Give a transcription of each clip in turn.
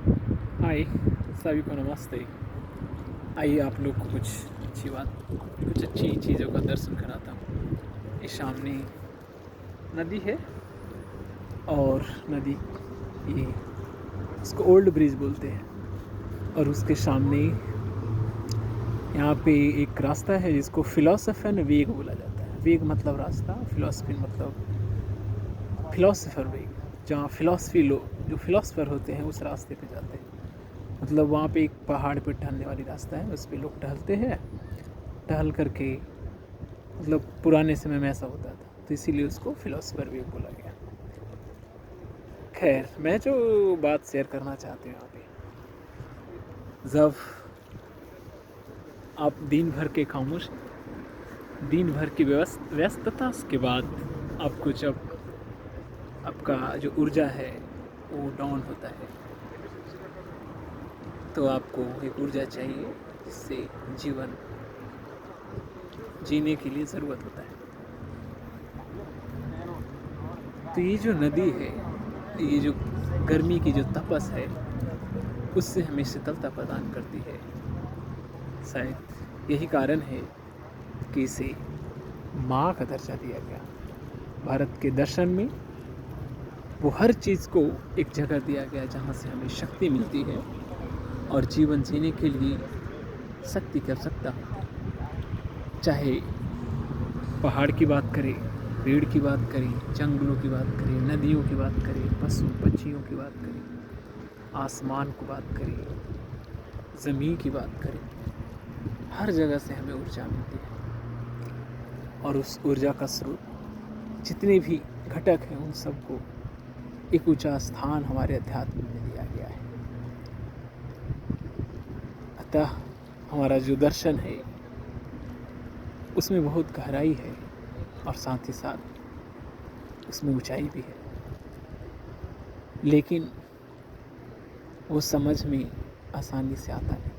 हाय, सभी को नमस्ते। आइए आप लोग को कुछ अच्छी चीज़ों का दर्शन कराता हूँ। ये सामने नदी है और नदी ये इसको ओल्ड ब्रिज बोलते हैं और उसके सामने यहाँ पे एक रास्ता है जिसको फिलोसफर वेग बोला जाता है। वेग मतलब रास्ता, फिलोसफी मतलब फिलोसफर वेग, जहाँ फिलोसफी लोग जो फिलोसफर होते हैं उस रास्ते पे जाते हैं। मतलब वहाँ पे एक पहाड़ पे टहलने वाली रास्ता है, उस पे लोग टहलते हैं। टहल करके मतलब पुराने समय में ऐसा होता था, तो इसीलिए उसको फिलोसफर वेग बोला गया। खैर, मैं जो बात शेयर करना चाहती हूँ यहाँ पे, जब आप दिन भर के खामोश, दिन भर की व्यस्तता के बाद आपको जब आपका जो ऊर्जा है वो डाउन होता है, तो आपको एक ऊर्जा चाहिए जिससे जीवन जीने के लिए ज़रूरत होता है। तो ये जो नदी है, ये जो गर्मी की जो तपस है, उससे हमें शीतलता प्रदान करती है। शायद यही कारण है कि इसे माँ का दर्जा दिया गया। भारत के दर्शन में वो हर चीज़ को एक जगह दिया गया जहाँ से हमें शक्ति मिलती है और जीवन जीने के लिए शक्ति की आवश्यकता होती है। चाहे पहाड़ की बात करें, पेड़ की बात करें, जंगलों की बात करें, नदियों की बात करें, पशु पक्षियों की बात करें, आसमान की बात करें, ज़मीन की बात करें, हर जगह से हमें ऊर्जा मिलती है। और उस ऊर्जा का स्रोत जितने भी घटक हैं उन सबको एक ऊंचा स्थान हमारे अध्यात्म में दिया गया है। अतः हमारा जो दर्शन है उसमें बहुत गहराई है और साथ ही साथ उसमें ऊंचाई भी है, लेकिन वो समझ में आसानी से आता है।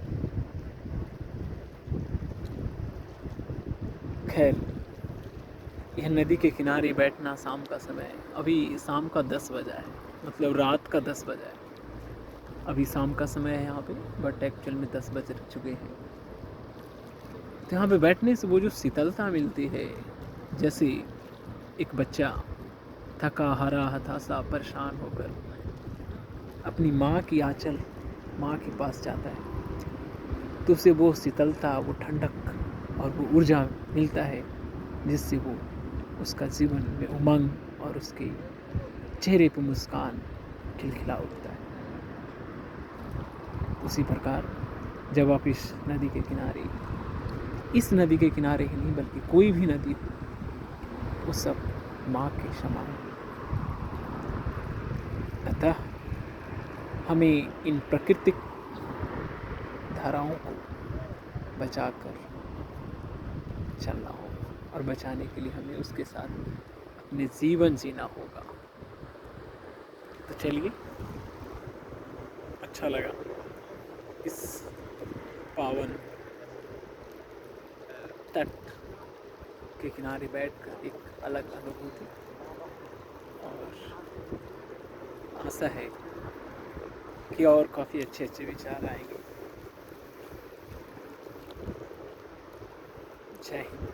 खैर, यह नदी के किनारे बैठना शाम का समय है। अभी शाम का 10 बजा है, मतलब रात का 10 बजा है। अभी शाम का समय है यहाँ पे, बट एक्चुअल में 10 बज चुके हैं। तो यहाँ पे बैठने से वो जो शीतलता मिलती है, जैसे एक बच्चा थका हारा हताशा परेशान होकर अपनी माँ की आंचल, माँ के पास जाता है, तो उसे वो शीतलता, वो ठंडक और वो ऊर्जा मिलता है जिससे वो उसका जीवन में उमंग और उसके चेहरे पर मुस्कान खिलखिला उठता है। उसी प्रकार जब आप इस नदी के किनारे ही नहीं बल्कि कोई भी नदी हो, वो सब माँ के समान है। अतः हमें इन प्राकृतिक धाराओं को बचाकर चलना होगा और बचाने के लिए हमें उसके साथ अपने जीवन जीना होगा। तो चलिए, अच्छा लगा इस पावन तट के किनारे बैठकर एक अलग अनुभूति, और आशा है कि और काफ़ी अच्छे अच्छे विचार आएंगे। जय हिंद।